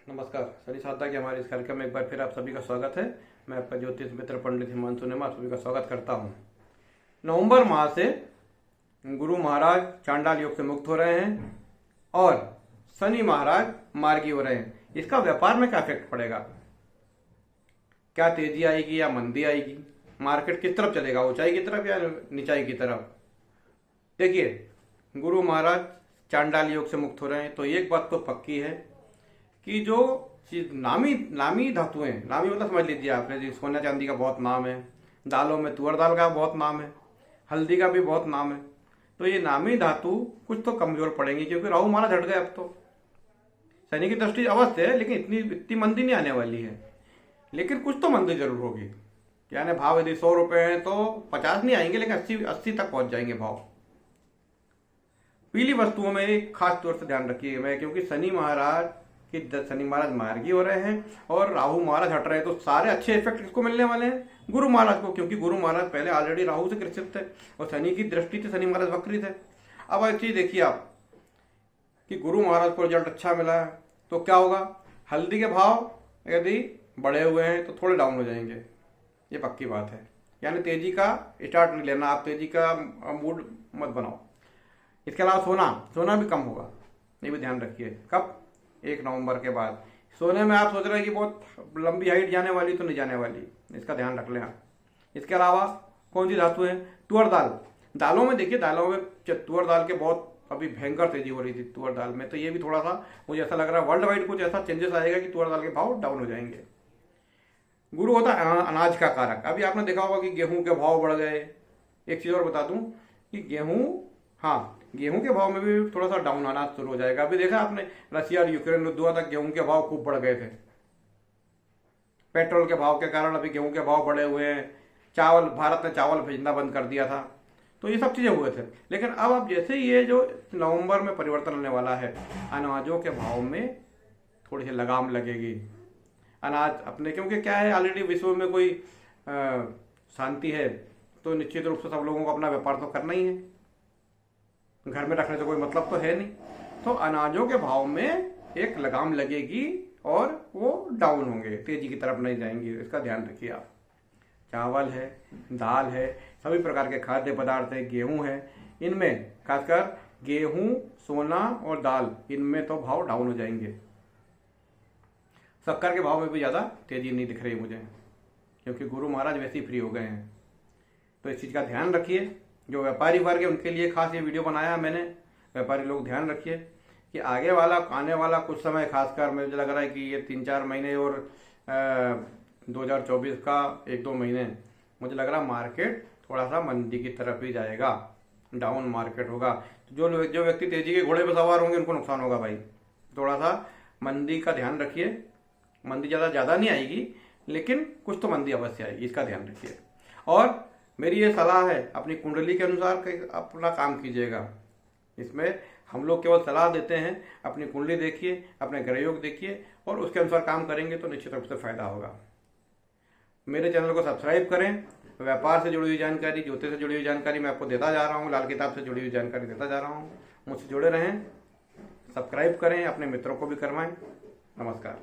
नमस्कार। शनि साधना के हमारे इस कार्यक्रम में एक बार फिर आप सभी का स्वागत है। मैं आपका ज्योतिष मित्र पंडित हिमांशु नेमा आप सभी का स्वागत करता हूँ। नवंबर माह से गुरु महाराज चांडाल योग से मुक्त हो रहे हैं और शनि महाराज मार्गी हो रहे हैं। इसका व्यापार में क्या इफेक्ट पड़ेगा, क्या तेजी आएगी या मंदी आएगी, मार्केट किस तरफ चलेगा, ऊंचाई की तरफ या नीचाई की तरफ। देखिए, गुरु महाराज चांडाल योग से मुक्त हो रहे हैं तो एक बात तो पक्की है कि जो नामी धातुएं, नामी मतलब समझ लीजिए आपने जी, सोना चांदी का बहुत नाम है, दालों में तुअर दाल का बहुत नाम है, हल्दी का भी बहुत नाम है। तो ये नामी धातु कुछ तो कमजोर पड़ेंगी क्योंकि राहु महाराज हट गए। अब तो शनि की दृष्टि अवश्य है लेकिन इतनी मंदी नहीं आने वाली है, लेकिन कुछ तो मंदी जरूर होगी। यानी भाव यदि 100 रुपए हैं तो 50 नहीं आएंगे लेकिन 80 तक पहुंच जाएंगे भाव। पीली वस्तुओं में एक खास तौर से ध्यान रखिए क्योंकि शनि महाराज मार्गी हो रहे हैं और राहु महाराज हट रहे हैं तो सारे अच्छे इफेक्ट किसको मिलने वाले हैं? गुरु महाराज को, क्योंकि गुरु महाराज पहले ऑलरेडी राहु से ग्रसित थे और शनि की दृष्टि से शनि महाराज वक्री थे। अब एक चीज देखिए आप कि गुरु महाराज को रिजल्ट अच्छा मिला है तो क्या होगा, हल्दी के भाव यदि बढ़े हुए हैं तो थोड़े डाउन हो जाएंगे, ये पक्की बात है। यानी तेजी का स्टार्ट नहीं लेना, आप तेजी का मूड मत बनाओ। इसके अलावा सोना भी कम होगा, ये भी ध्यान रखिए। कब? 1 नवंबर के बाद। सोने में आप सोच रहे हैं कि बहुत लंबी हाइट जाने वाली, तो नहीं जाने वाली, इसका ध्यान रख लें आप। इसके अलावा कौन सी धातु है? तुअर दाल। दालों में देखिए, दालों में तुअर दाल के बहुत अभी भयंकर तेजी हो रही थी तुअर दाल में, तो ये भी थोड़ा सा मुझे ऐसा लग रहा है वर्ल्ड वाइड कुछ ऐसा चेंजेस आएगा कि तुअर दाल के भाव डाउन हो जाएंगे। गुरु होता है अनाज का कारक। अभी आपने देखा होगा कि गेहूं के भाव बढ़ गए। एक चीज और बता दूं कि गेहूं के भाव में भी थोड़ा सा डाउन आना शुरू हो जाएगा। अभी देखा आपने रशिया और यूक्रेन युद्ध हुआ था, गेहूं के भाव खूब बढ़ गए थे। पेट्रोल के भाव के कारण अभी गेहूं के भाव बढ़े हुए हैं। भारत ने चावल भेजना बंद कर दिया था, तो ये सब चीजें हुए थे। लेकिन अब जैसे ये जो नवंबर में परिवर्तन होने वाला है, अनाजों के भाव में थोड़ी सी लगाम लगेगी। अनाज अपने, क्योंकि क्या है, ऑलरेडी विश्व में कोई शांति है तो निश्चित रूप से सब लोगों को अपना व्यापार तो करना ही है, घर में रखने से कोई मतलब तो है नहीं। तो अनाजों के भाव में एक लगाम लगेगी और वो डाउन होंगे, तेजी की तरफ नहीं जाएंगे, इसका ध्यान रखिए आप। चावल है, दाल है, सभी प्रकार के खाद्य पदार्थ है, गेहूं है, इनमें खासकर गेहूं, सोना और दाल, इनमें तो भाव डाउन हो जाएंगे। शक्कर के भाव में भी ज़्यादा तेजी नहीं दिख रही मुझे, क्योंकि गुरु महाराज वैसे ही फ्री हो गए हैं। तो इस चीज़ का ध्यान रखिए। जो व्यापारी वर्ग है उनके लिए खास ये वीडियो बनाया मैंने। व्यापारी लोग ध्यान रखिए कि आने वाला कुछ समय, खासकर मुझे लग रहा है कि ये 3-4 महीने और 2024 का 1-2 महीने, मुझे लग रहा है मार्केट थोड़ा सा मंदी की तरफ ही जाएगा, डाउन मार्केट होगा। तो जो व्यक्ति तेजी के घोड़े पर सवार होंगे उनको नुकसान होगा भाई। थोड़ा सा मंदी का ध्यान रखिए। मंदी ज़्यादा नहीं आएगी लेकिन कुछ तो मंदी अवश्य आएगी, इसका ध्यान रखिए। और मेरी ये सलाह है, अपनी कुंडली के अनुसार अपना काम कीजिएगा। इसमें हम लोग केवल सलाह देते हैं, अपनी कुंडली देखिए, अपने ग्रह योग देखिए और उसके अनुसार काम करेंगे तो निश्चित रूप से फायदा होगा। मेरे चैनल को सब्सक्राइब करें। व्यापार से जुड़ी हुई जानकारी, ज्योतिष से जुड़ी हुई जानकारी मैं आपको देता जा रहा हूँ, लाल किताब से जुड़ी हुई जानकारी देता जा रहा हूँ। मुझसे जुड़े रहें, सब्सक्राइब करें, अपने मित्रों को भी करवाएं। नमस्कार।